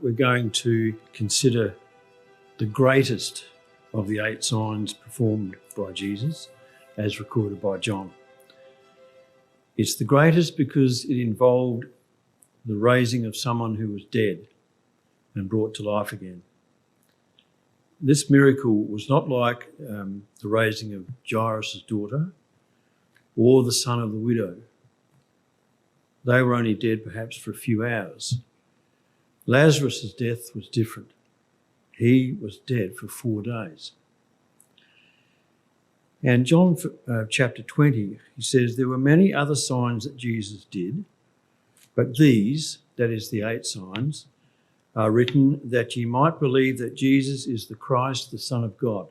we're going to consider the greatest of the 8 signs performed by Jesus as recorded by John. It's the greatest because it involved the raising of someone who was dead and brought to life again. This miracle was not like the raising of Jairus' daughter or the son of the widow. They were only dead perhaps for a few hours. Lazarus' death was different. He was dead for 4 days. And John chapter 20, he says, there were many other signs that Jesus did, but these, that is the 8 signs, are written that ye might believe that Jesus is the Christ, the Son of God.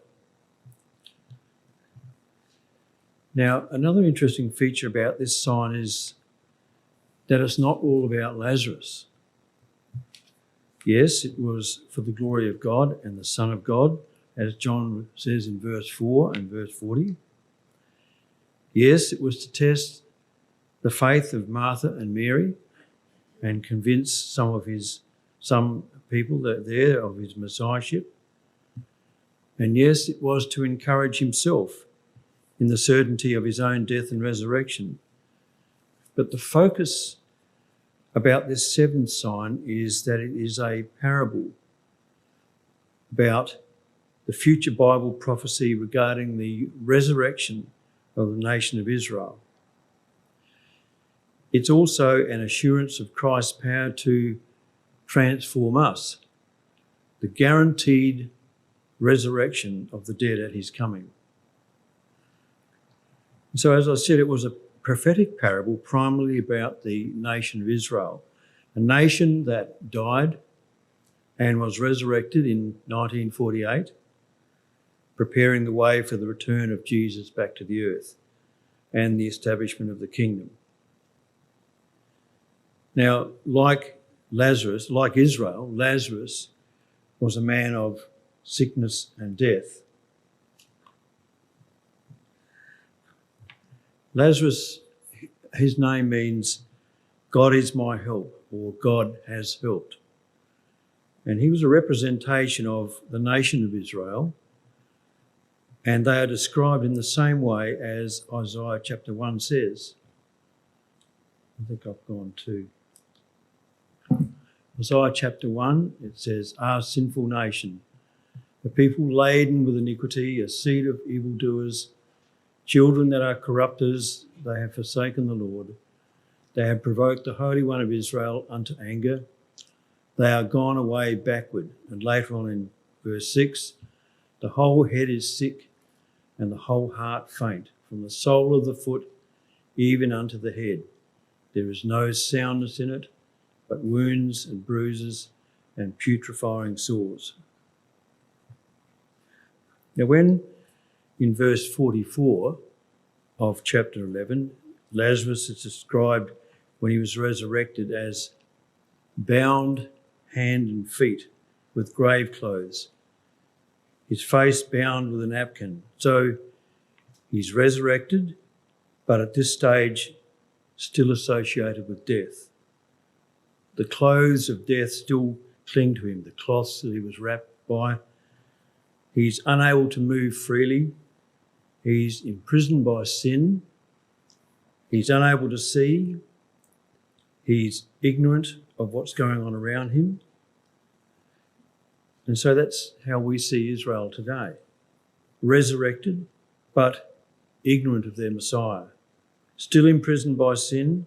Now, another interesting feature about this sign is that it's not all about Lazarus. Yes, it was for the glory of God and the Son of God, as John says in verse 4 and verse 40. Yes, it was to test the faith of Martha and Mary and convince some people that there of his messiahship. And yes, it was to encourage himself in the certainty of his own death and resurrection. But the focus about this 7th sign is that it is a parable about the future Bible prophecy regarding the resurrection of the nation of Israel. It's also an assurance of Christ's power to transform us, the guaranteed resurrection of the dead at his coming. And so, as I said, it was a prophetic parable primarily about the nation of Israel, a nation that died and was resurrected in 1948, preparing the way for the return of Jesus back to the earth and the establishment of the kingdom. Now, like Lazarus, like Israel, Lazarus was a man of sickness and death. Lazarus, his name means God is my help, or God has helped. And he was a representation of the nation of Israel, and they are described in the same way as Isaiah chapter 1 says. I think I've gone to Isaiah chapter 1. It says, "Ah, sinful nation, a people laden with iniquity, a seed of evildoers, children that are corrupters, they have forsaken the Lord. They have provoked the Holy One of Israel unto anger. They are gone away backward." And later on in verse 6, "The whole head is sick and the whole heart faint, from the sole of the foot even unto the head. There is no soundness in it, but wounds and bruises and putrefying sores." Now when in verse 44 of chapter 11, Lazarus is described when he was resurrected as bound hand and feet with grave clothes, his face bound with a napkin. So he's resurrected, but at this stage still associated with death. The clothes of death still cling to him, the cloths that he was wrapped by. He's unable to move freely. He's imprisoned by sin. He's unable to see. He's ignorant of what's going on around him. And so that's how we see Israel today. Resurrected, but ignorant of their Messiah. Still imprisoned by sin,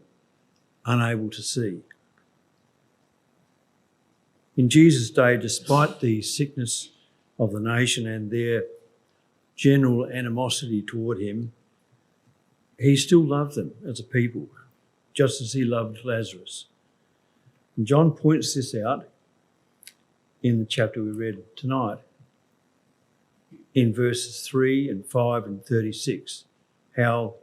unable to see. In Jesus' day, despite the sickness of the nation and their general animosity toward him, he still loved them as a people, just as he loved Lazarus. And John points this out in the chapter we read tonight, in verses 3 and 5 and 36, how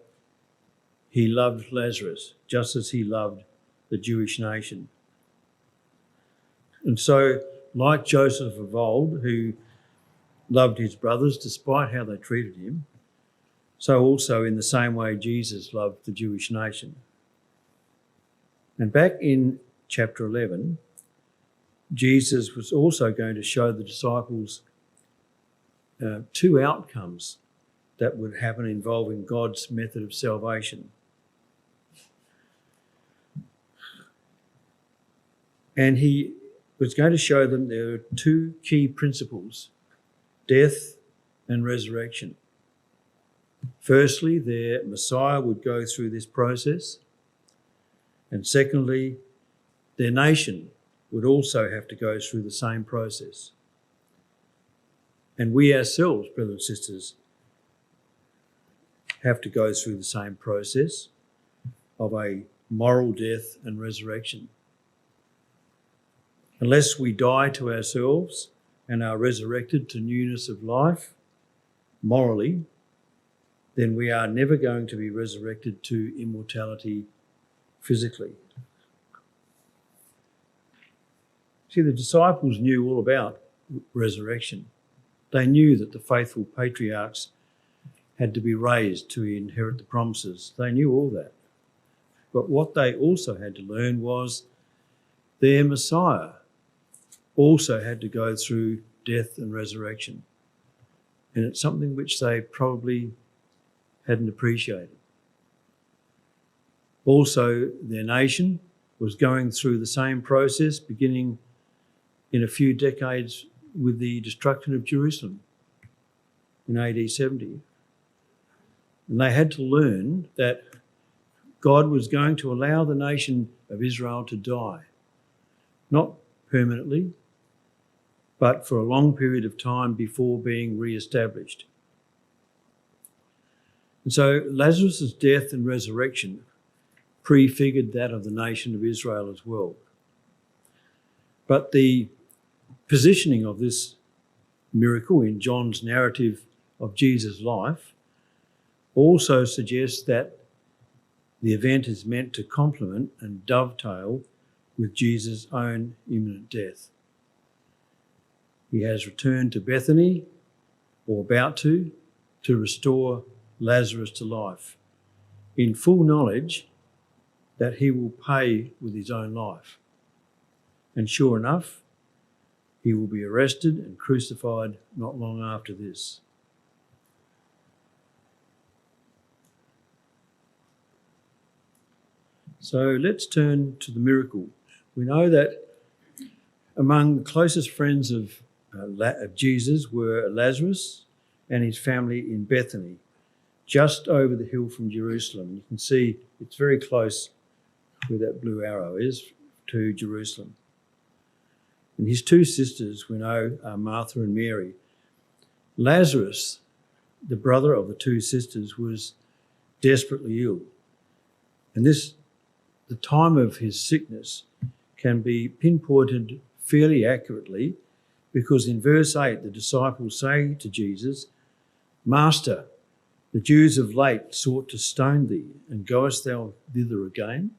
he loved Lazarus, just as he loved the Jewish nation. And so, like Joseph of old, who loved his brothers despite how they treated him, so also in the same way Jesus loved the Jewish nation. And back in chapter 11, Jesus was also going to show the disciples two outcomes that would happen involving God's method of salvation. And he was going to show them there are two key principles: death and resurrection. Firstly, their Messiah would go through this process. And secondly, their nation would also have to go through the same process. And we ourselves, brothers and sisters, have to go through the same process of a moral death and resurrection. Unless we die to ourselves and are resurrected to newness of life morally, then we are never going to be resurrected to immortality physically. See, the disciples knew all about resurrection. They knew that the faithful patriarchs had to be raised to inherit the promises. They knew all that. But what they also had to learn was their Messiah also had to go through death and resurrection. And it's something which they probably hadn't appreciated. Also, their nation was going through the same process, beginning in a few decades with the destruction of Jerusalem in AD 70. And they had to learn that God was going to allow the nation of Israel to die, not permanently, but for a long period of time before being re-established. And so Lazarus' death and resurrection prefigured that of the nation of Israel as well. But the positioning of this miracle in John's narrative of Jesus' life also suggests that the event is meant to complement and dovetail with Jesus' own imminent death. He has returned to Bethany, or about to restore Lazarus to life, in full knowledge that he will pay with his own life. And sure enough, he will be arrested and crucified not long after this. So let's turn to the miracle. We know that among the closest friends of Jesus were Lazarus and his family in Bethany, just over the hill from Jerusalem. You can see it's very close where that blue arrow is to Jerusalem. And his two sisters, we know, are Martha and Mary. Lazarus, the brother of the two sisters, was desperately ill. And the time of his sickness can be pinpointed fairly accurately, because in verse 8, the disciples say to Jesus, "Master, the Jews of late sought to stone thee, and goest thou thither again?"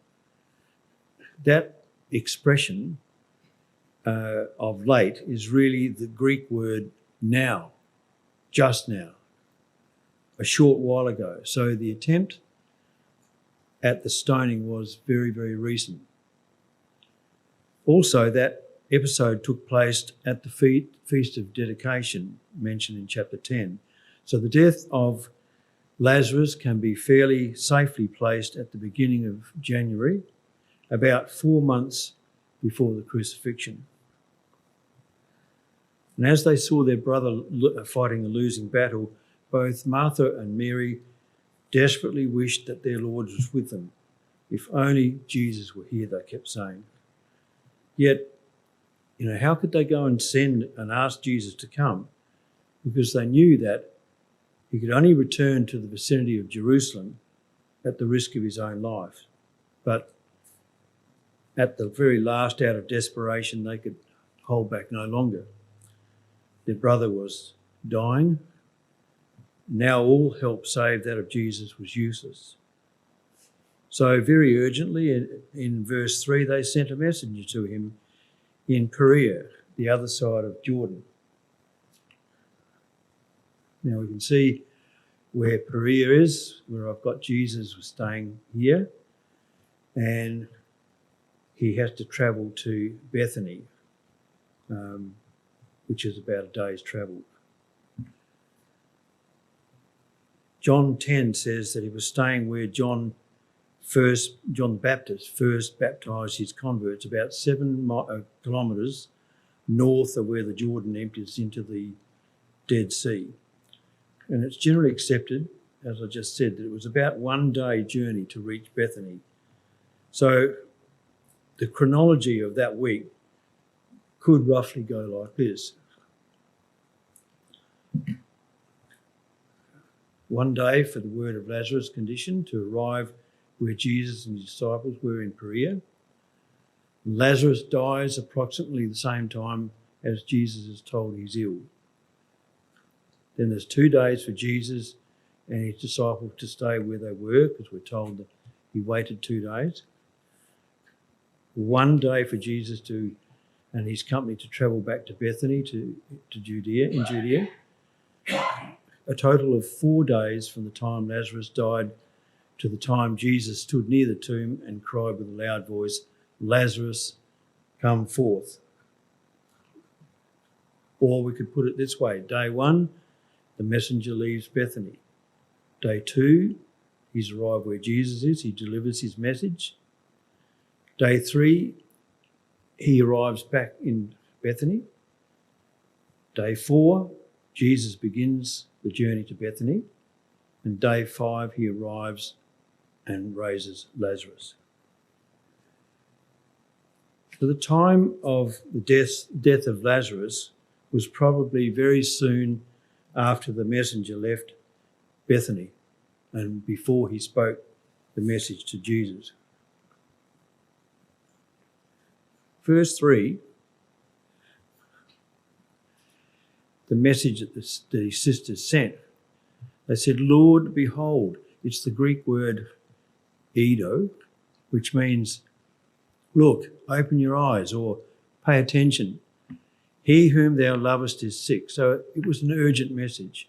That expression of late is really the Greek word now, just now, a short while ago. So the attempt at the stoning was very, very recent. Also, that episode took place at the Feast of Dedication mentioned in chapter 10. So the death of Lazarus can be fairly safely placed at the beginning of January, about 4 months before the crucifixion. And as they saw their brother fighting a losing battle, both Martha and Mary desperately wished that their Lord was with them. If only Jesus were here, they kept saying. Yet, how could they go and send and ask Jesus to come? Because they knew that he could only return to the vicinity of Jerusalem at the risk of his own life. But at the very last, out of desperation, they could hold back no longer. Their brother was dying. Now all help save that of Jesus was useless. So very urgently, in verse 3, they sent a messenger to him in Perea, the other side of Jordan. Now we can see where Perea is, where I've got Jesus was staying here, and he has to travel to Bethany. which is about a day's travel. John 10 says that he was staying where John the Baptist first baptised his converts, about 7 kilometres north of where the Jordan empties into the Dead Sea. And it's generally accepted, as I just said, that it was about 1 day journey to reach Bethany. So the chronology of that week could roughly go like this. 1 day for the word of Lazarus' condition to arrive where Jesus and his disciples were in Perea. Lazarus dies approximately the same time as Jesus is told he's ill. Then there's 2 days for Jesus and his disciples to stay where they were, because we're told that he waited 2 days. 1 day for Jesus and his company to travel back to Bethany, to Judea. A total of 4 days from the time Lazarus died to the time Jesus stood near the tomb and cried with a loud voice, "Lazarus, come forth." Or we could put it this way. Day 1, the messenger leaves Bethany. Day 2, he's arrived where Jesus is. He delivers his message. Day 3, he arrives back in Bethany. Day 4, Jesus begins the journey to Bethany. And day 5, he arrives and raises Lazarus. So the time of the death of Lazarus was probably very soon after the messenger left Bethany and before he spoke the message to Jesus. Verse 3, the message that his sisters sent. They said, "Lord, behold," it's the Greek word eido, which means, "Look, open your eyes," or "pay attention. He whom thou lovest is sick." So it was an urgent message.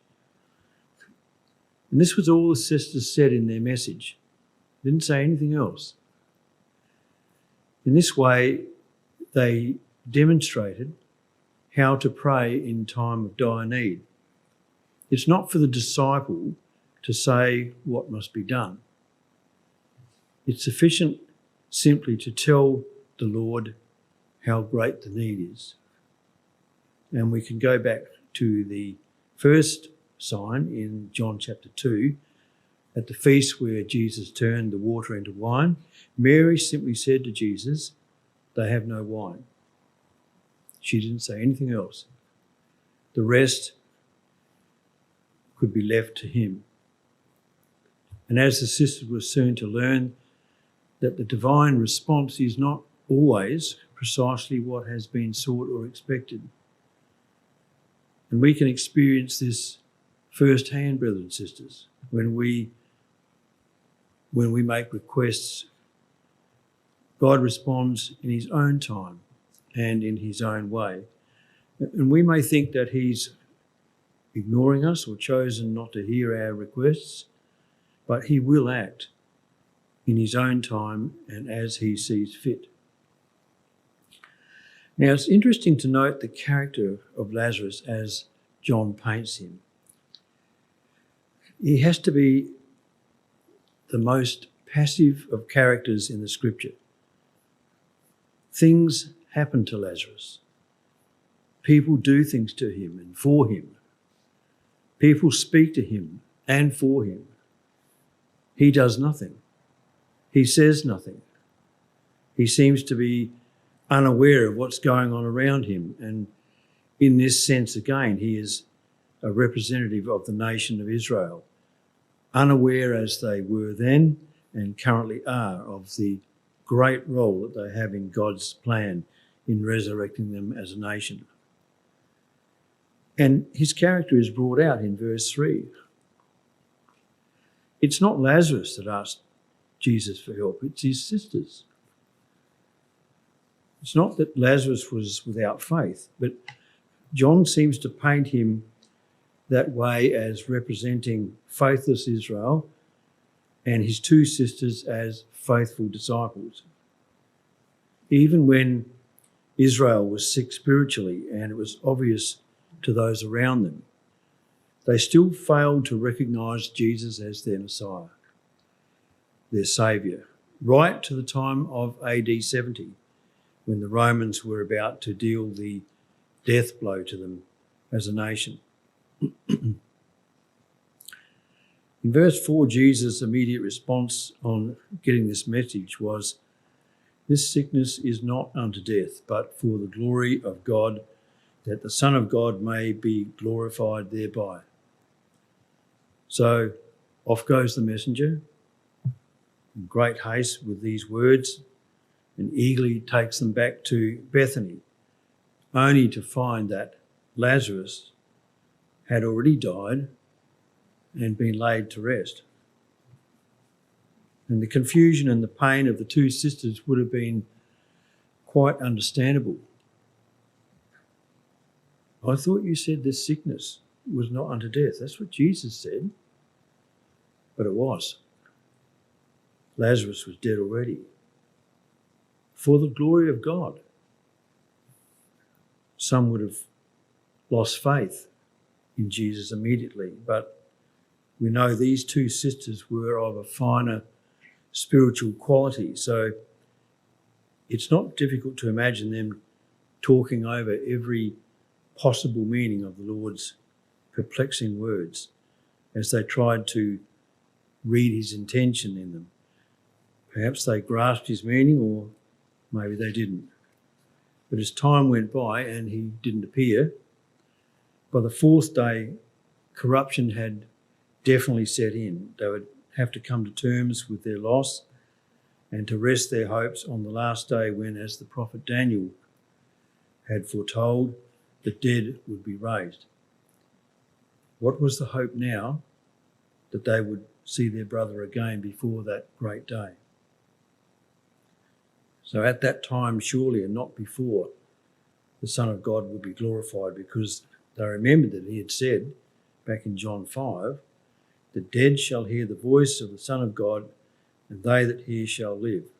And this was all the sisters said in their message. They didn't say anything else. In this way, they demonstrated how to pray in time of dire need. It's not for the disciple to say what must be done. It's sufficient simply to tell the Lord how great the need is. And we can go back to the first sign in John chapter 2, at the feast where Jesus turned the water into wine. Mary simply said to Jesus, "They have no wine." She didn't say anything else. The rest could be left to him. And as the sisters were soon to learn, that the divine response is not always precisely what has been sought or expected. And we can experience this firsthand, brothers and sisters, when we make requests. God responds in his own time and in his own way. And we may think that he's ignoring us or chosen not to hear our requests, but he will act in his own time and as he sees fit. Now, it's interesting to note the character of Lazarus as John paints him. He has to be the most passive of characters in the scripture. Things happen to Lazarus. People do things to him and for him. People speak to him and for him. He does nothing. He says nothing. He seems to be unaware of what's going on around him. And in this sense, again, he is a representative of the nation of Israel, unaware as they were then and currently are of the great role that they have in God's plan in resurrecting them as a nation. And his character is brought out in verse 3. It's not Lazarus that asked Jesus for help, it's his sisters. It's not that Lazarus was without faith, but John seems to paint him that way as representing faithless Israel and his 2 sisters as faithful disciples. Even when Israel was sick spiritually, and it was obvious to those around them. They still failed to recognise Jesus as their Messiah, their Saviour, right to the time of AD 70, when the Romans were about to deal the death blow to them as a nation. In verse 4, Jesus' immediate response on getting this message was, "This sickness is not unto death, but for the glory of God, that the Son of God may be glorified thereby." So off goes the messenger in great haste with these words, and eagerly takes them back to Bethany, only to find that Lazarus had already died and been laid to rest. And the confusion and the pain of the two sisters would have been quite understandable. "I thought you said this sickness was not unto death." That's what Jesus said. But it was. Lazarus was dead already. For the glory of God. Some would have lost faith in Jesus immediately, but we know these two sisters were of a finer spiritual quality, so it's not difficult to imagine them talking over every possible meaning of the Lord's perplexing words as they tried to read his intention in them. Perhaps they grasped his meaning, or maybe they didn't. But as time went by and he didn't appear, by the fourth day, corruption had definitely set in. They would have to come to terms with their loss and to rest their hopes on the last day when, as the prophet Daniel had foretold, the dead would be raised. What was the hope now? That they would see their brother again before that great day. So at that time, surely, and not before, the Son of God would be glorified, because they remembered that he had said back in John 5, "The dead shall hear the voice of the Son of God, and they that hear shall live."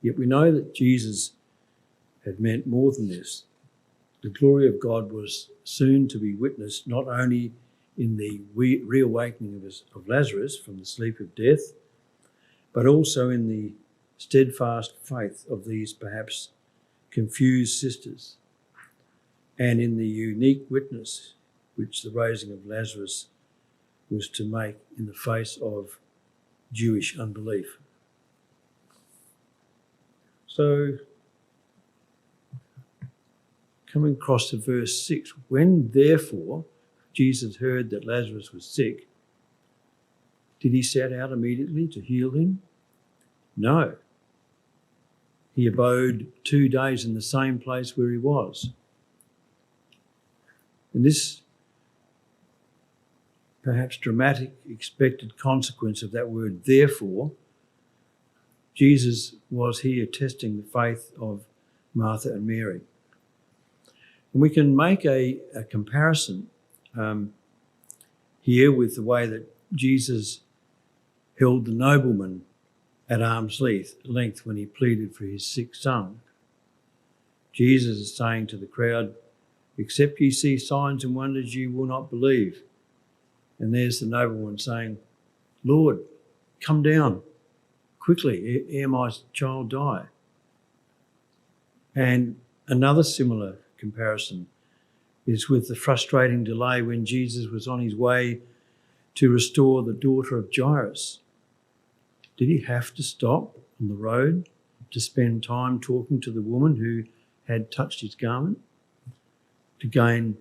Yet we know that Jesus had meant more than this. The glory of God was soon to be witnessed not only in the reawakening of Lazarus from the sleep of death, but also in the steadfast faith of these perhaps confused sisters, and in the unique witness which the raising of Lazarus was to make in the face of Jewish unbelief. So, coming across to verse 6, when therefore Jesus heard that Lazarus was sick, did he set out immediately to heal him? No. He abode 2 days in the same place where he was. And this perhaps dramatic expected consequence of that word therefore, Jesus was here testing the faith of Martha and Mary. And we can make a comparison here with the way that Jesus held the nobleman at arm's length when he pleaded for his sick son. Jesus is saying to the crowd, "Except ye see signs and wonders, ye will not believe." And there's the nobleman saying, "Lord, come down quickly, ere my child die." And another similar comparison is with the frustrating delay when Jesus was on his way to restore the daughter of Jairus. Did he have to stop on the road to spend time talking to the woman who had touched his garment to gain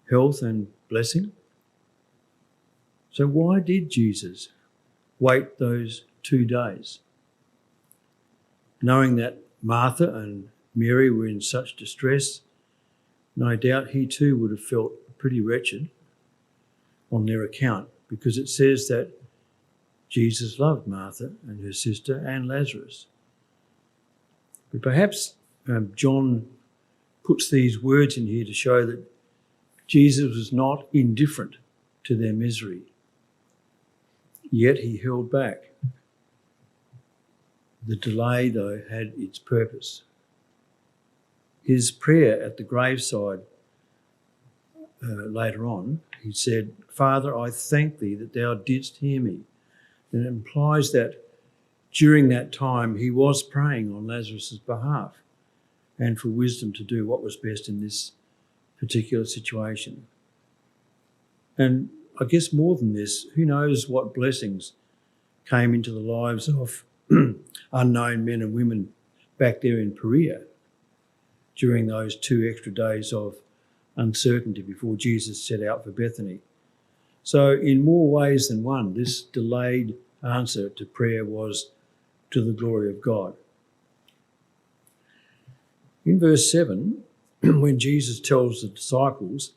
health and blessing? So why did Jesus wait those 2 days? Knowing that Martha and Mary were in such distress, no doubt he too would have felt pretty wretched on their account, because it says that Jesus loved Martha and her sister and Lazarus. But perhaps John puts these words in here to show that Jesus was not indifferent to their misery, yet he held back. The delay, though, had its purpose. his prayer at the graveside later on, he said, "Father, I thank thee that thou didst hear me." And it implies that during that time he was praying on Lazarus' behalf and for wisdom to do what was best in this particular situation. And I guess more than this, who knows what blessings came into the lives of unknown men and women back there in Perea during those 2 extra days of uncertainty before Jesus set out for Bethany. So in more ways than one, this delayed answer to prayer was to the glory of God. In verse 7, when Jesus tells the disciples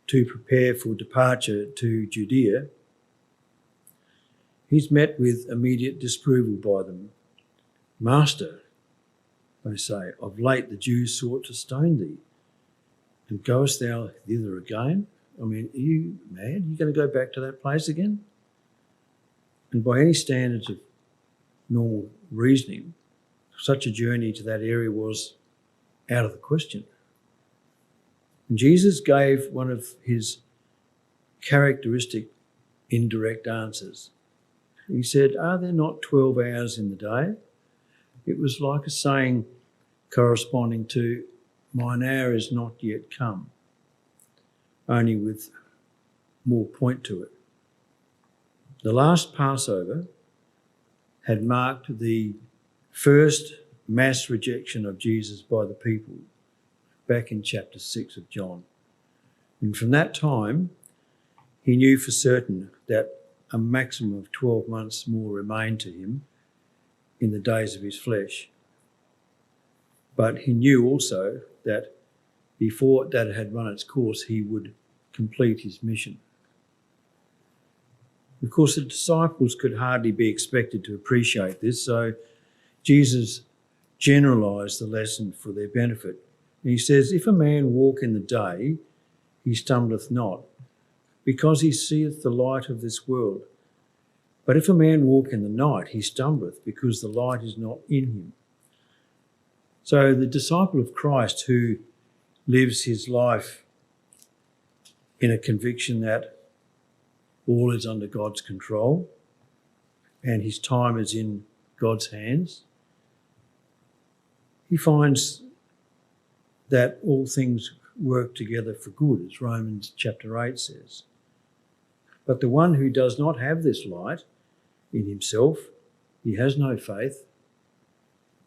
to prepare for departure to Judea, he's met with immediate disapproval by them. "Master," they say, "of late the Jews sought to stone thee, and goest thou thither again?" I mean, are you mad? Are you going to go back to that place again? And by any standards of normal reasoning, such a journey to that area was out of the question. And Jesus gave one of his characteristic indirect answers. He said, "Are there not 12 hours in the day?" It was like a saying corresponding to, "Mine hour is not yet come," only with more point to it. The last Passover had marked the first mass rejection of Jesus by the people back in chapter 6 of John. And from that time, he knew for certain that a maximum of 12 months more remained to him in the days of his flesh. But he knew also that before that had run its course, he would complete his mission. Of course, the disciples could hardly be expected to appreciate this, so Jesus generalised the lesson for their benefit. And he says, "If a man walk in the day, he stumbleth not, because he seeth the light of this world. But if a man walk in the night, he stumbleth, because the light is not in him." So the disciple of Christ who lives his life in a conviction that all is under God's control and his time is in God's hands, he finds that all things work together for good, as Romans chapter 8 says. But the one who does not have this light in himself, he has no faith,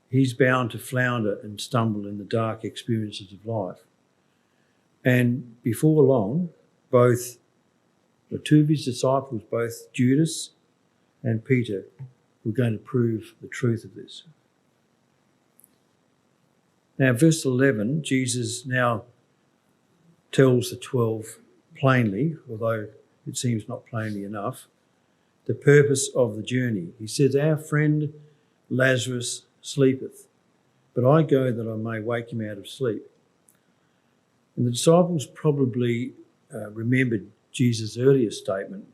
he's bound to flounder and stumble in the dark experiences of life. And before long, both the 2 of his disciples, both Judas and Peter, were going to prove the truth of this. Now, verse 11, Jesus now tells the 12 plainly, although it seems not plainly enough, the purpose of the journey. He says, "Our friend Lazarus sleepeth, but I go that I may wake him out of sleep." And the disciples probably remembered Jesus' earlier statement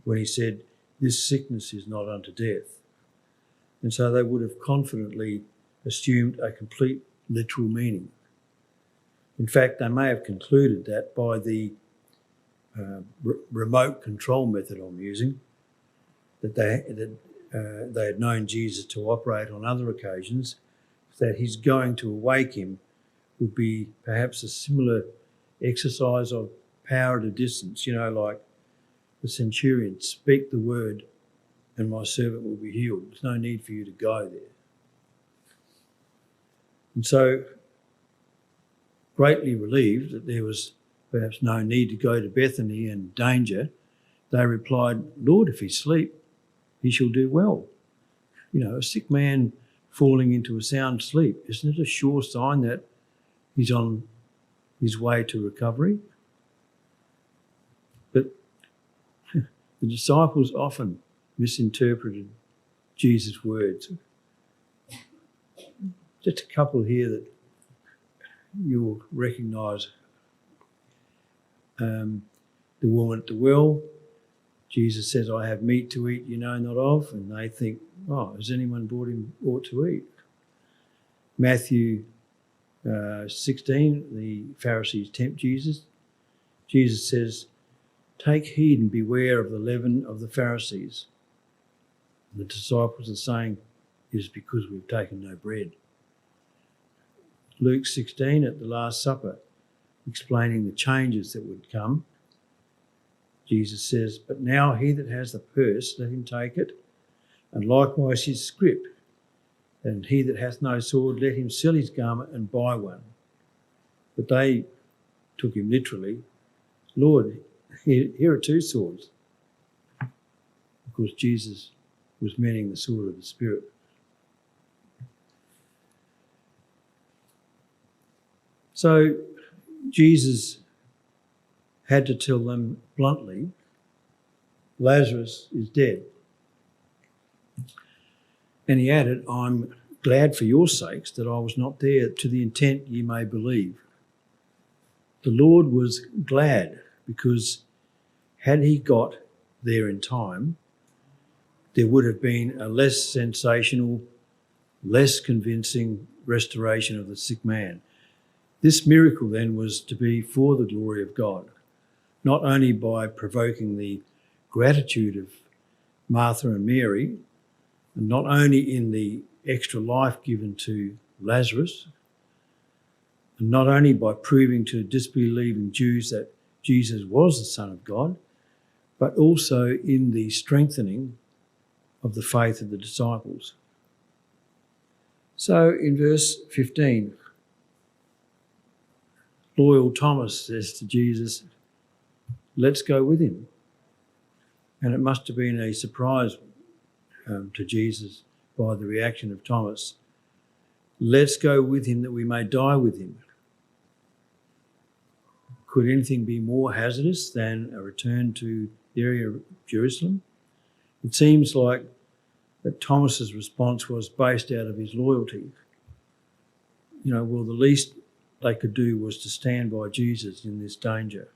when he said, "This sickness is not unto death." And so they would have confidently assumed a complete literal meaning. In fact, they may have concluded that by the remote control method I'm using, that they had known Jesus to operate on other occasions, that his going to awake him would be perhaps a similar exercise of power at a distance, like the centurion, "Speak the word and my servant will be healed. There's no need for you to go there." And so, greatly relieved that there was perhaps no need to go to Bethany and danger, they replied, "Lord, if he sleep, he shall do well." A sick man falling into a sound sleep, isn't it a sure sign that he's on his way to recovery? But the disciples often misinterpreted Jesus' words. Just a couple here that you'll recognise. The woman at the well, Jesus says, "I have meat to eat you know not of," and they think, "Oh, has anyone brought him aught to eat?" Matthew 16, the Pharisees tempt Jesus. Jesus says, "Take heed and beware of the leaven of the Pharisees." The disciples are saying, "It is because we've taken no bread." Luke 16, at the Last Supper, explaining the changes that would come, Jesus says, "But now he that has the purse, let him take it, and likewise his scrip. And he that hath no sword, let him sell his garment and buy one." But they took him literally. "Lord, here are 2 swords." Of course, Jesus was meaning the sword of the Spirit. So Jesus had to tell them bluntly, Lazarus is dead. And he added, "I'm glad for your sakes that I was not there, to the intent ye may believe." The Lord was glad because had he got there in time, there would have been a less sensational, less convincing restoration of the sick man. This miracle then was to be for the glory of God, not only by provoking the gratitude of Martha and Mary, and not only in the extra life given to Lazarus, and not only by proving to disbelieving Jews that Jesus was the Son of God, but also in the strengthening of the faith of the disciples. So in verse 15, loyal Thomas says to Jesus, "Let's go with him." And it must have been a surprise to Jesus by the reaction of Thomas. "Let's go with him that we may die with him." Could anything be more hazardous than a return to the area of Jerusalem? It seems like that Thomas's response was based out of his loyalty. Well, the least they could do was to stand by Jesus in this danger.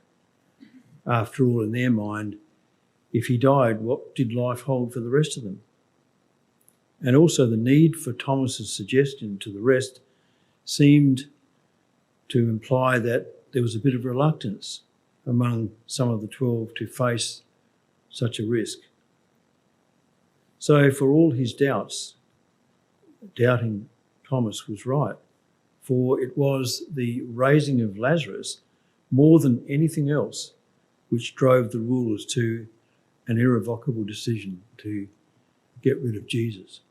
After all, in their mind, if he died, what did life hold for the rest of them? And also the need for Thomas's suggestion to the rest seemed to imply that there was a bit of reluctance among some of the 12 to face such a risk. So for all his doubts, doubting Thomas was right, for it was the raising of Lazarus more than anything else which drove the rulers to an irrevocable decision to get rid of Jesus.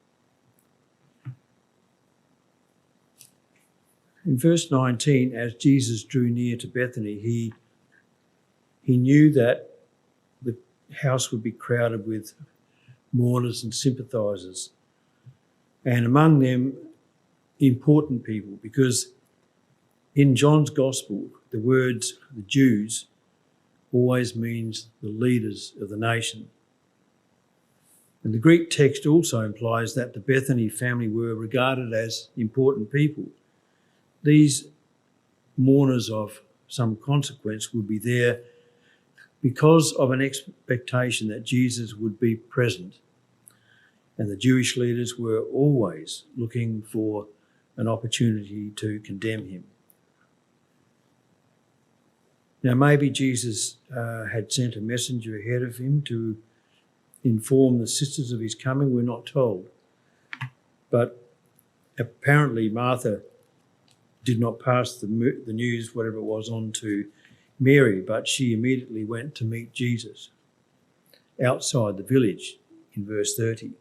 In verse 19, as Jesus drew near to Bethany, he knew that the house would be crowded with mourners and sympathisers, and among them important people, because in John's Gospel, the words "the Jews" always means the leaders of the nation. And the Greek text also implies that the Bethany family were regarded as important people. These mourners of some consequence would be there because of an expectation that Jesus would be present. And the Jewish leaders were always looking for an opportunity to condemn him. Now, maybe Jesus had sent a messenger ahead of him to inform the sisters of his coming. We're not told. But apparently Martha did not pass the news, whatever it was, on to Mary, but she immediately went to meet Jesus outside the village in verse 30.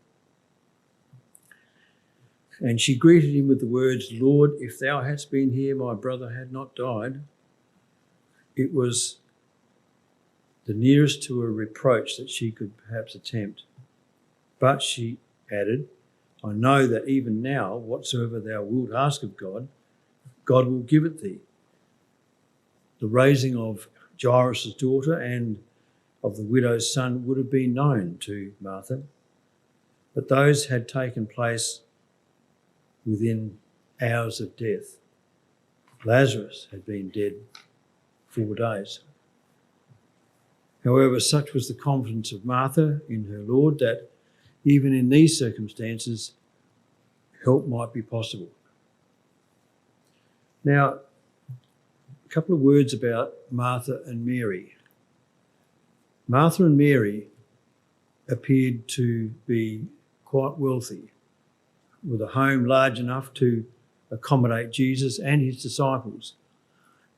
And she greeted him with the words, "Lord, if thou hadst been here, my brother had not died." It was the nearest to a reproach that she could perhaps attempt. But she added, "I know that even now, whatsoever thou wilt ask of God, God will give it thee." The raising of Jairus' daughter and of the widow's son would have been known to Martha, but those had taken place within hours of death. Lazarus had been dead 4 days. However, such was the confidence of Martha in her Lord that even in these circumstances, help might be possible. Now, a couple of words about Martha and Mary. Martha and Mary appeared to be quite wealthy, with a home large enough to accommodate Jesus and his disciples.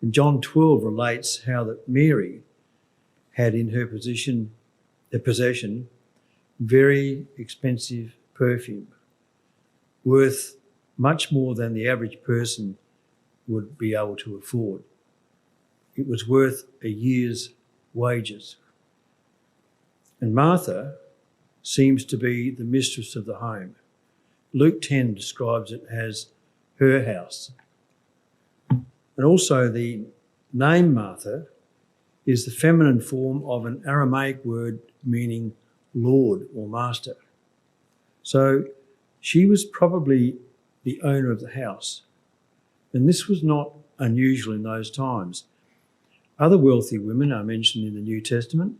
And John 12 relates how that Mary had in her possession very expensive perfume, worth much more than the average person would be able to afford. It was worth a year's wages. And Martha seems to be the mistress of the home. Luke 10 describes it as her house. And also the name Martha is the feminine form of an Aramaic word meaning Lord or master. So she was probably the owner of the house. And this was not unusual in those times. Other wealthy women are mentioned in the New Testament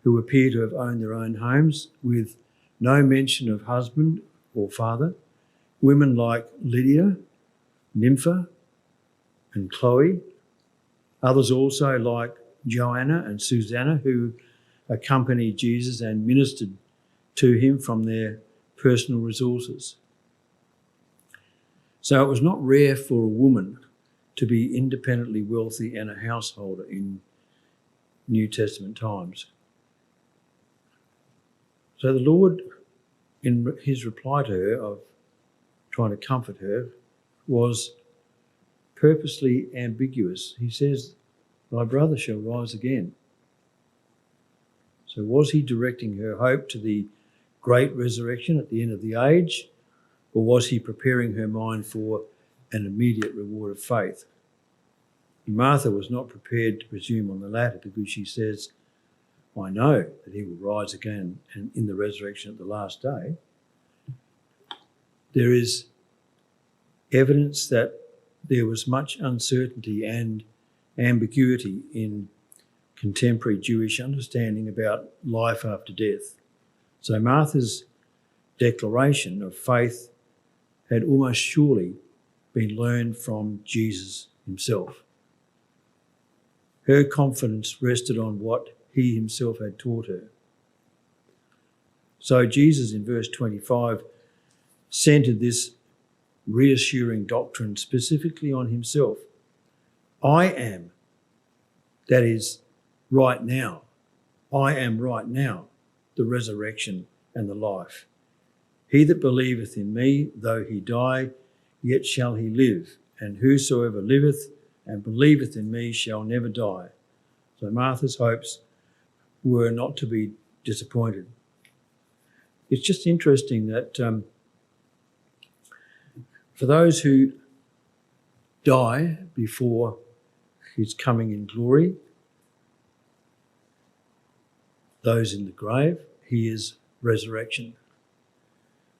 who appear to have owned their own homes with no mention of husband or father. Women like Lydia, Nympha, and Chloe. Others also like Joanna and Susanna, who accompanied Jesus and ministered to him from their personal resources. So it was not rare for a woman to be independently wealthy and a householder in New Testament times. So the Lord, in his reply to her of trying to comfort her, was purposely ambiguous. He says, "Thy brother shall rise again." So was he directing her hope to the great resurrection at the end of the age, or was he preparing her mind for an immediate reward of faith? And Martha was not prepared to presume on the latter, because she says, "I know that he will rise again and in the resurrection at the last day." There is evidence that there was much uncertainty and ambiguity in contemporary Jewish understanding about life after death. So Martha's declaration of faith had almost surely been learned from Jesus himself. Her confidence rested on what he himself had taught her. So Jesus, in verse 25, centered this reassuring doctrine specifically on himself. I am, that is, right now. I am right now the resurrection and the life. He that believeth in me, though he die, yet shall he live. And whosoever liveth and believeth in me shall never die. So Martha's hopes were not to be disappointed. It's just interesting that for those who die before his coming in glory, those in the grave, he is resurrection.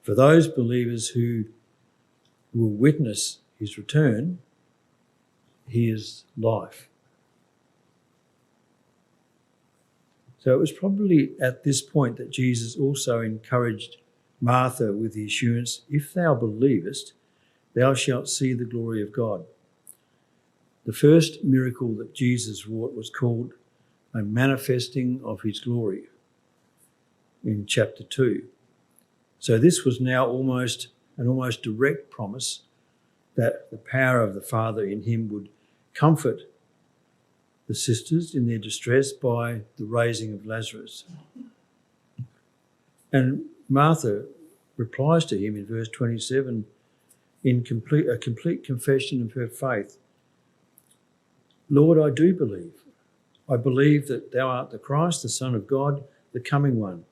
For those believers who will witness his return, he is life. So it was probably at this point that Jesus also encouraged Martha with the assurance, if thou believest, thou shalt see the glory of God. The first miracle that Jesus wrought was called a manifesting of his glory in chapter 2. So this was now almost direct promise that the power of the Father in him would comfort the sisters in their distress by the raising of Lazarus. And Martha replies to him in verse 27 in a complete confession of her faith. Lord, I do believe. I believe that thou art the Christ, the Son of God, the coming one.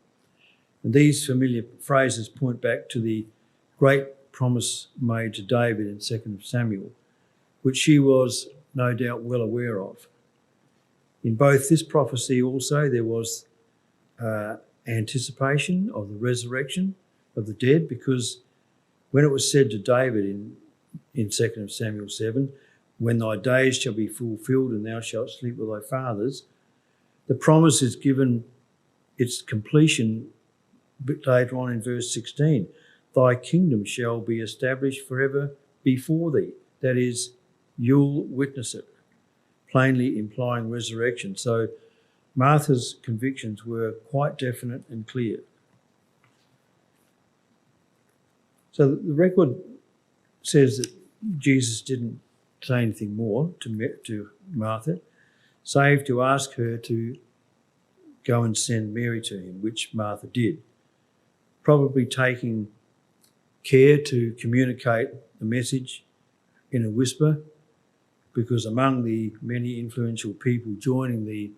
And these familiar phrases point back to the great promise made to David in 2 Samuel, which she was no doubt well aware of. In both this prophecy also there was anticipation of the resurrection of the dead, because when it was said to David in 2 Samuel 7, when thy days shall be fulfilled and thou shalt sleep with thy fathers, the promise is given its completion a bit later on in verse 16. Thy kingdom shall be established forever before thee. That is, you'll witness it, plainly implying resurrection. So Martha's convictions were quite definite and clear. So the record says that Jesus didn't say anything more to Martha, save to ask her to go and send Mary to him, which Martha did, probably taking care to communicate the message in a whisper, because among the many influential people joining the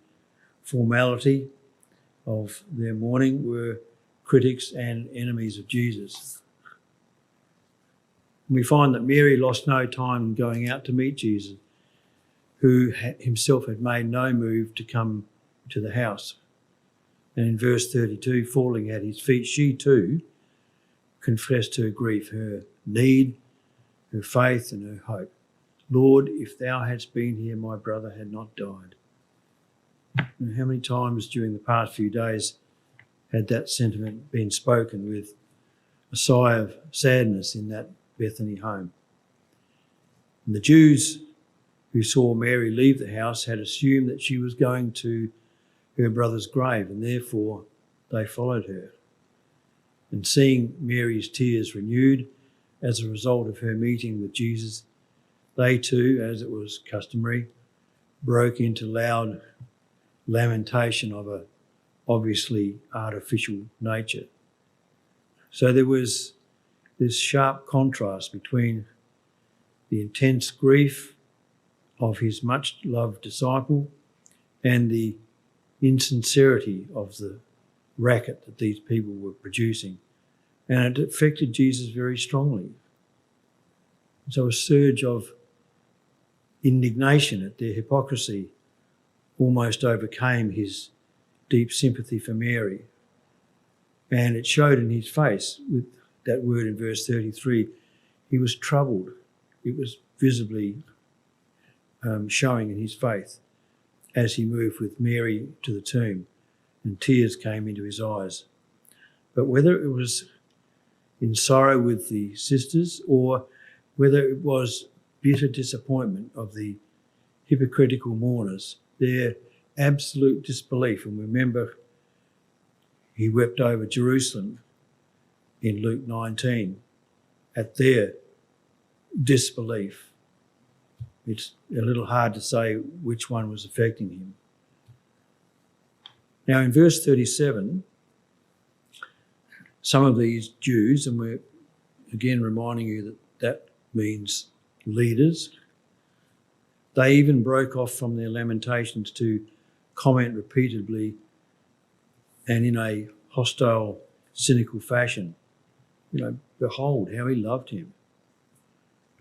formality of their mourning were critics and enemies of Jesus. We find that Mary lost no time in going out to meet Jesus, who himself had made no move to come to the house. And in verse 32, falling at his feet, she too confessed her grief, her need, her faith and her hope. Lord, if thou hadst been here, my brother had not died. And how many times during the past few days had that sentiment been spoken with a sigh of sadness in that Bethany home? And the Jews who saw Mary leave the house had assumed that she was going to her brother's grave, and therefore they followed her. And seeing Mary's tears renewed as a result of her meeting with Jesus, they too, as it was customary, broke into loud lamentation of a obviously artificial nature. So there was this sharp contrast between the intense grief of his much-loved disciple and the insincerity of the racket that these people were producing. And it affected Jesus very strongly. So a surge of indignation at their hypocrisy almost overcame his deep sympathy for Mary. And it showed in his face with that word in verse 33. He was troubled. It was visibly showing in his faith as he moved with Mary to the tomb, and tears came into his eyes. But whether it was in sorrow with the sisters or whether it was bitter disappointment of the hypocritical mourners, their absolute disbelief, and remember he wept over Jerusalem in Luke 19, at their disbelief. It's a little hard to say which one was affecting him. Now in verse 37, some of these Jews, and we're again reminding you that that means leaders, they even broke off from their lamentations to comment repeatedly and in a hostile, cynical fashion, behold how he loved him.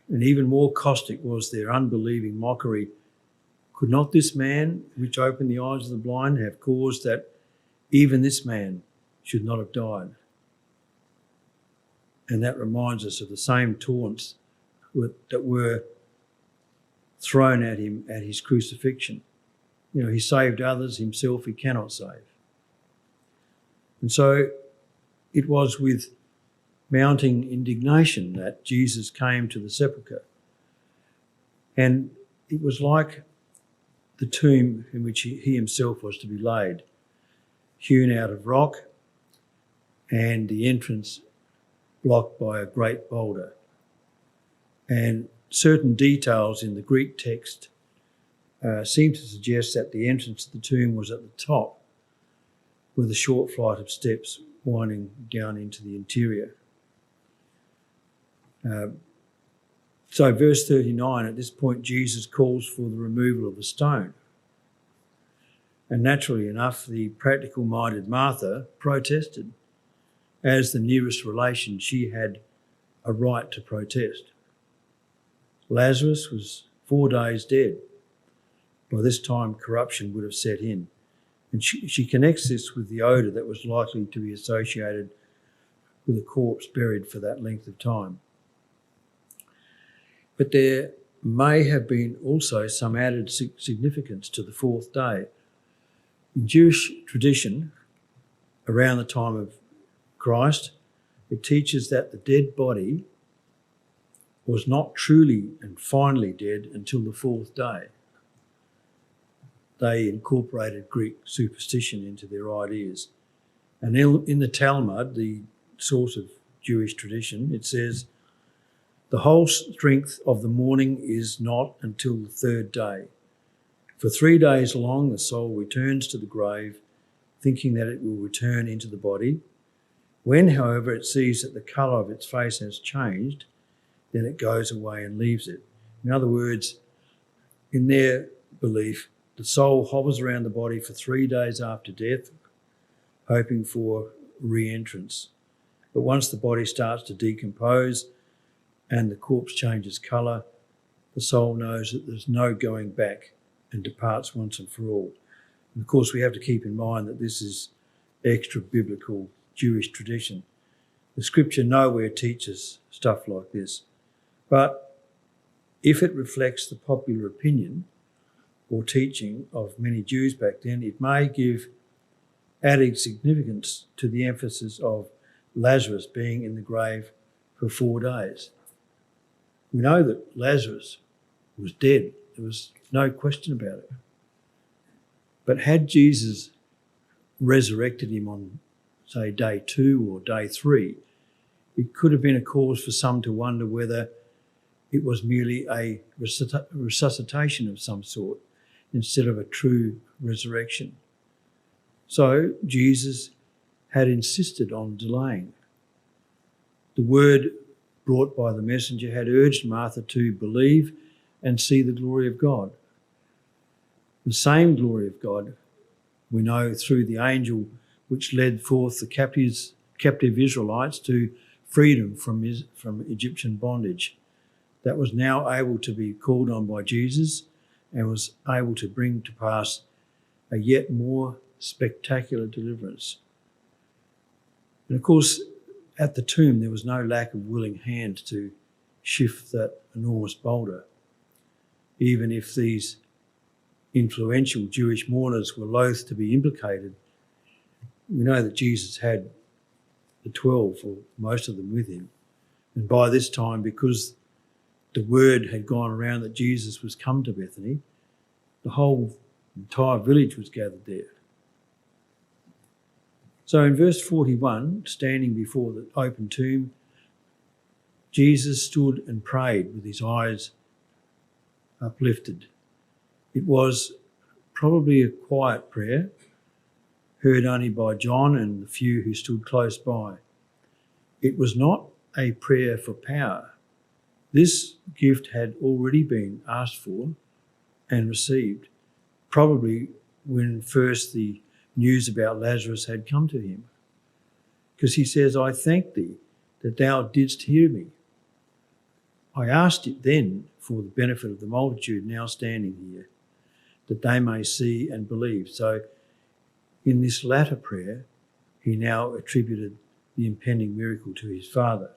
And even more caustic was their unbelieving mockery. Could not this man, which opened the eyes of the blind, have caused that even this man should not have died? And that reminds us of the same taunts that were thrown at him at his crucifixion. He saved others, himself he cannot save. And so it was with mounting indignation that Jesus came to the sepulchre. And it was like the tomb in which he himself was to be laid, hewn out of rock and the entrance blocked by a great boulder. And certain details in the Greek text seem to suggest that the entrance to the tomb was at the top, with a short flight of steps winding down into the interior. So verse 39, at this point, Jesus calls for the removal of the stone. And naturally enough, the practical-minded Martha protested. As the nearest relation, she had a right to protest. Lazarus was 4 days dead. By this time, corruption would have set in. And she connects this with the odour that was likely to be associated with a corpse buried for that length of time. But there may have been also some added significance to the fourth day. In Jewish tradition, around the time of Christ, it teaches that the dead body was not truly and finally dead until the fourth day. They incorporated Greek superstition into their ideas. And in the Talmud, the source of Jewish tradition, it says, the whole strength of the morning is not until the third day. For 3 days long, the soul returns to the grave, thinking that it will return into the body. When, however, it sees that the colour of its face has changed, then it goes away and leaves it. In other words, in their belief, the soul hovers around the body for 3 days after death, hoping for re-entrance. But once the body starts to decompose and the corpse changes colour, the soul knows that there's no going back and departs once and for all. And of course, we have to keep in mind that this is extra-biblical Jewish tradition. The scripture nowhere teaches stuff like this. But if it reflects the popular opinion or teaching of many Jews back then, it may give added significance to the emphasis of Lazarus being in the grave for 4 days. We know that Lazarus was dead. There was no question about it. But had Jesus resurrected him on, say, day 2 or day 3, it could have been a cause for some to wonder whether it was merely a resuscitation of some sort instead of a true resurrection. So Jesus had insisted on delaying. The word brought by the messenger had urged Martha to believe and see the glory of God. The same glory of God we know through the angel which led forth the captive Israelites to freedom from Egyptian bondage, that was now able to be called on by Jesus and was able to bring to pass a yet more spectacular deliverance. And of course, at the tomb, there was no lack of willing hand to shift that enormous boulder. Even if these influential Jewish mourners were loath to be implicated, we know that Jesus had the 12, or most of them, with him. And by this time, because the word had gone around that Jesus was come to Bethany, the whole entire village was gathered there. So in verse 41, standing before the open tomb, Jesus stood and prayed with his eyes uplifted. It was probably a quiet prayer, heard only by John and the few who stood close by. It was not a prayer for power. This gift had already been asked for and received, probably when first the news about Lazarus had come to him. Because he says, I thank thee that thou didst hear me. I asked it then for the benefit of the multitude now standing here, that they may see and believe. So in this latter prayer, he now attributed the impending miracle to his Father.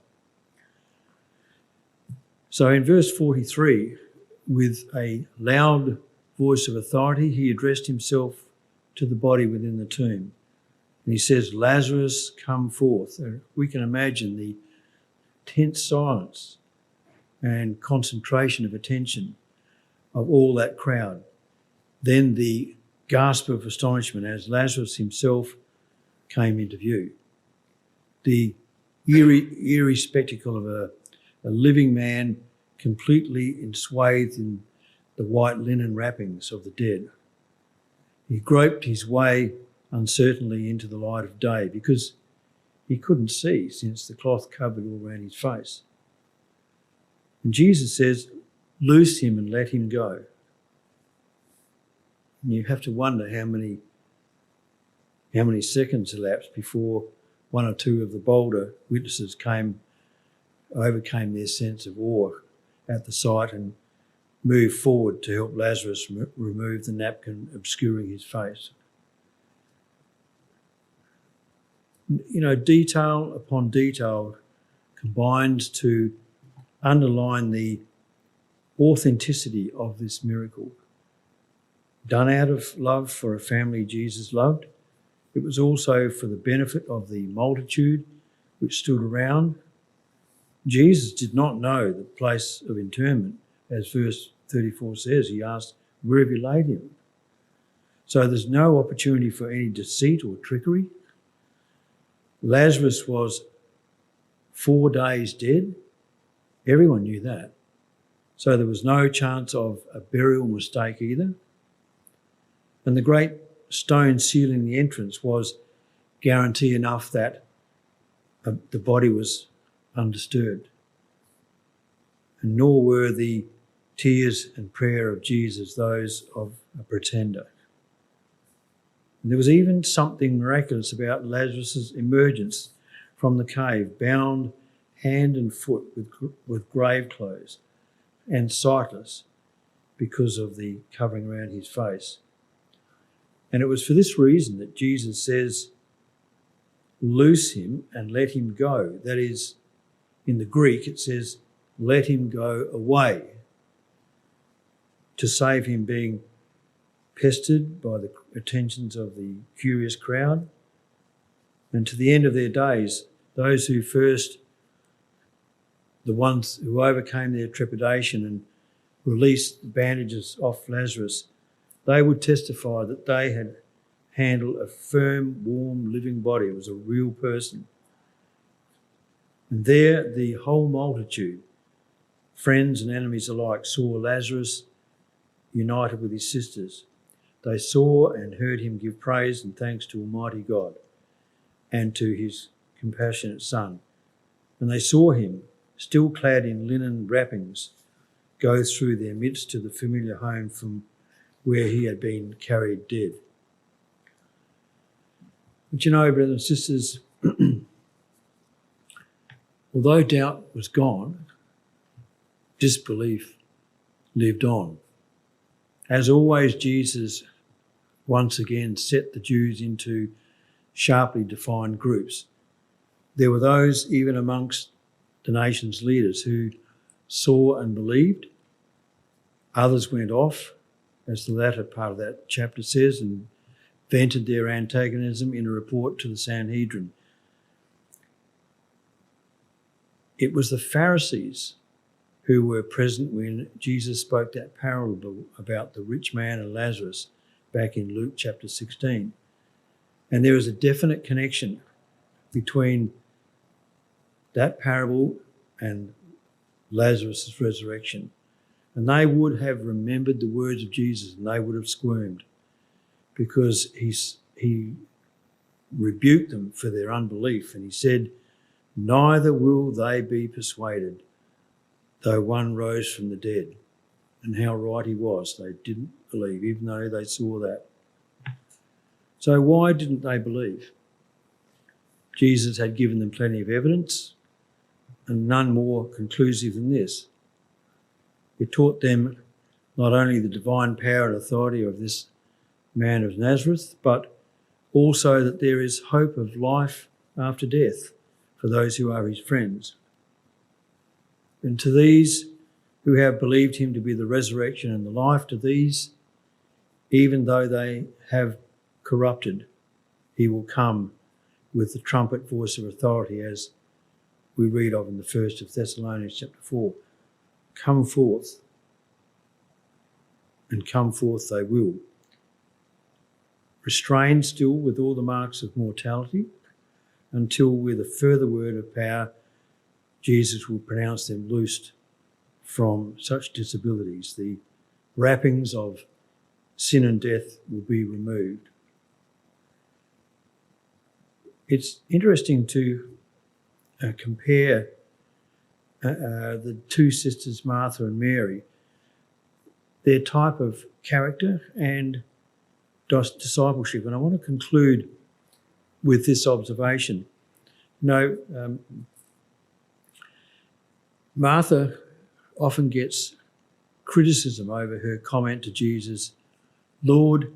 So in verse 43, with a loud voice of authority, he addressed himself to the body within the tomb. And he says, Lazarus, come forth. We can imagine the tense silence and concentration of attention of all that crowd. Then the gasp of astonishment as Lazarus himself came into view. The eerie spectacle of a living man completely enswathed in the white linen wrappings of the dead. He groped his way uncertainly into the light of day because he couldn't see since the cloth covered all around his face. And Jesus says, loose him and let him go. And you have to wonder how many seconds elapsed before one or two of the bolder witnesses overcame their sense of awe at the sight and moved forward to help Lazarus remove the napkin obscuring his face. You know, detail upon detail combines to underline the authenticity of this miracle. Done out of love for a family Jesus loved, it was also for the benefit of the multitude which stood around, Jesus did not know the place of interment, as verse 34 says. He asked, "Where have you laid him?" So there's no opportunity for any deceit or trickery. Lazarus was 4 days dead. Everyone knew that. So there was no chance of a burial mistake either. And the great stone sealing the entrance was guarantee enough that the body was undisturbed. And nor were the tears and prayer of Jesus those of a pretender. And there was even something miraculous about Lazarus' emergence from the cave, bound hand and foot with grave clothes and sightless because of the covering around his face. And it was for this reason that Jesus says, "Loose him and let him go." That is, in the Greek, it says, "Let him go away," to save him being pestered by the attentions of the curious crowd. And to the end of their days, those who first, the ones who overcame their trepidation and released the bandages off Lazarus, they would testify that they had handled a firm, warm, living body. It was a real person. And there the whole multitude, friends and enemies alike, saw Lazarus united with his sisters. They saw and heard him give praise and thanks to Almighty God and to his compassionate Son. And they saw him, still clad in linen wrappings, go through their midst to the familiar home from where he had been carried dead. But you know, brothers and sisters, although doubt was gone, disbelief lived on. As always, Jesus once again set the Jews into sharply defined groups. There were those even amongst the nation's leaders who saw and believed. Others went off, as the latter part of that chapter says, and vented their antagonism in a report to the Sanhedrin. It was the Pharisees who were present when Jesus spoke that parable about the rich man and Lazarus back in Luke chapter 16. And there is a definite connection between that parable and Lazarus' resurrection. And they would have remembered the words of Jesus and they would have squirmed, because he rebuked them for their unbelief, and he said, "Neither will they be persuaded, though one rose from the dead." And how right he was. They didn't believe, even though they saw that. So why didn't they believe? Jesus had given them plenty of evidence, and none more conclusive than this. It taught them not only the divine power and authority of this man of Nazareth, but also that there is hope of life after death for those who are his friends. And to these who have believed him to be the resurrection and the life, to these, even though they have corrupted, he will come with the trumpet voice of authority, as we read of in the 1st of Thessalonians chapter 4. Come forth, and come forth they will. Restrained still with all the marks of mortality, until with a further word of power, Jesus will pronounce them loosed from such disabilities. The wrappings of sin and death will be removed. It's interesting to compare the two sisters, Martha and Mary, their type of character and discipleship. And I want to conclude with this observation. Martha often gets criticism over her comment to Jesus, "Lord,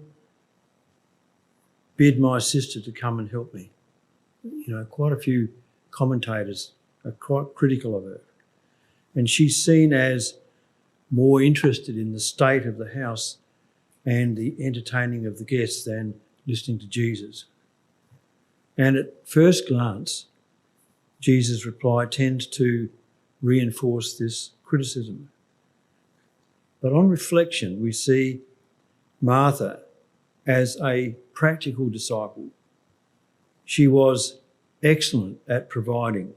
bid my sister to come and help me." Quite a few commentators are quite critical of her. And she's seen as more interested in the state of the house and the entertaining of the guests than listening to Jesus. And at first glance, Jesus' reply tends to reinforce this criticism. But on reflection, we see Martha as a practical disciple. She was excellent at providing,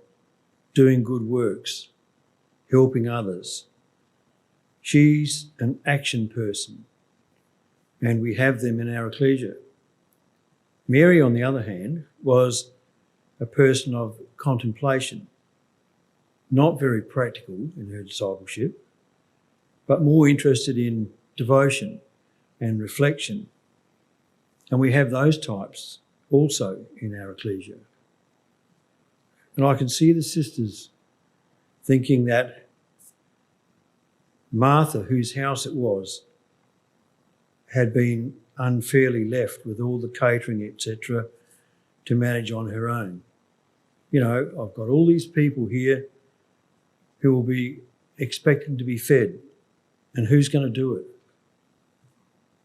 doing good works, helping others. She's an action person, and we have them in our ecclesia. Mary, on the other hand, was a person of contemplation, not very practical in her discipleship, but more interested in devotion and reflection. And we have those types also in our ecclesia. And I can see the sisters thinking that Martha, whose house it was, had been unfairly left with all the catering, etc., to manage on her own. You know, I've got all these people here who will be expecting to be fed, and who's going to do it?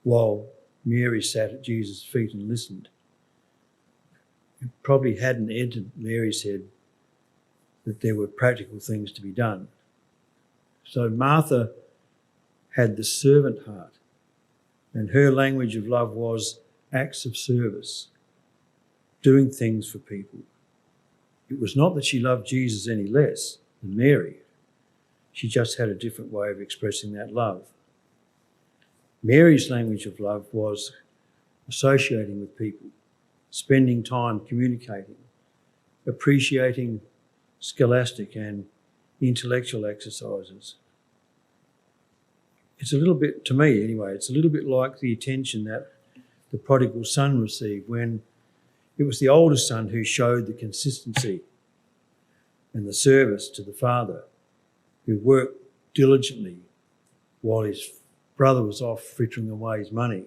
While Mary sat at Jesus' feet and listened. It probably hadn't entered Mary's head that there were practical things to be done. So Martha had the servant heart, and her language of love was acts of service, doing things for people. It was not that she loved Jesus any less than Mary. She just had a different way of expressing that love. Mary's language of love was associating with people, spending time communicating, appreciating scholastic and intellectual exercises. It's a little bit, to me anyway, it's a little bit like the attention that the prodigal son received when it was the older son who showed the consistency and the service to the father, who worked diligently while his brother was off frittering away his money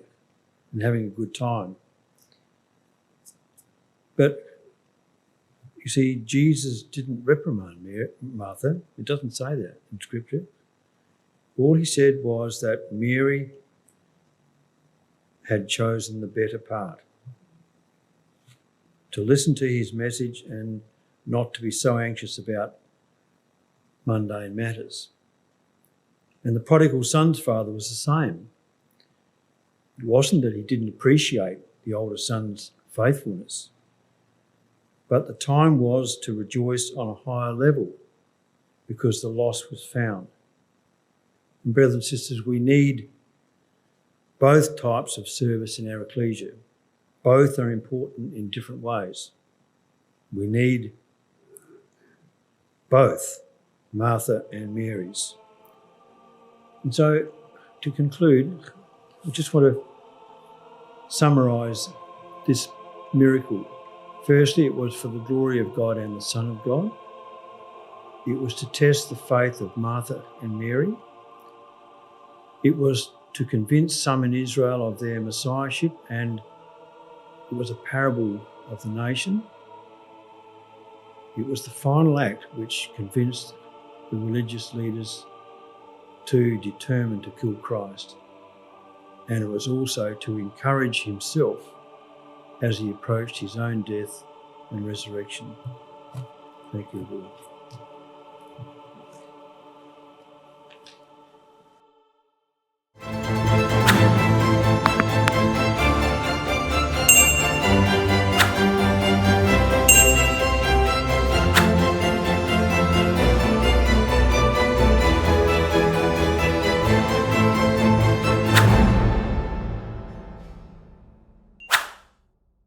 and having a good time. But you see, Jesus didn't reprimand Martha. It doesn't say that in Scripture. All he said was that Mary had chosen the better part, to listen to his message and not to be so anxious about mundane matters. And the prodigal son's father was the same. It wasn't that he didn't appreciate the older son's faithfulness, but the time was to rejoice on a higher level because the loss was found. And brothers and sisters, we need both types of service in our ecclesia. Both are important in different ways. We need both Martha and Mary's. And so, to conclude, I just want to summarise this miracle. Firstly, it was for the glory of God and the Son of God. It was to test the faith of Martha and Mary. It was to convince some in Israel of their messiahship, and it was a parable of the nation. It was the final act which convinced the religious leaders to determine to kill Christ. And it was also to encourage himself as he approached his own death and resurrection. Thank you, Lord.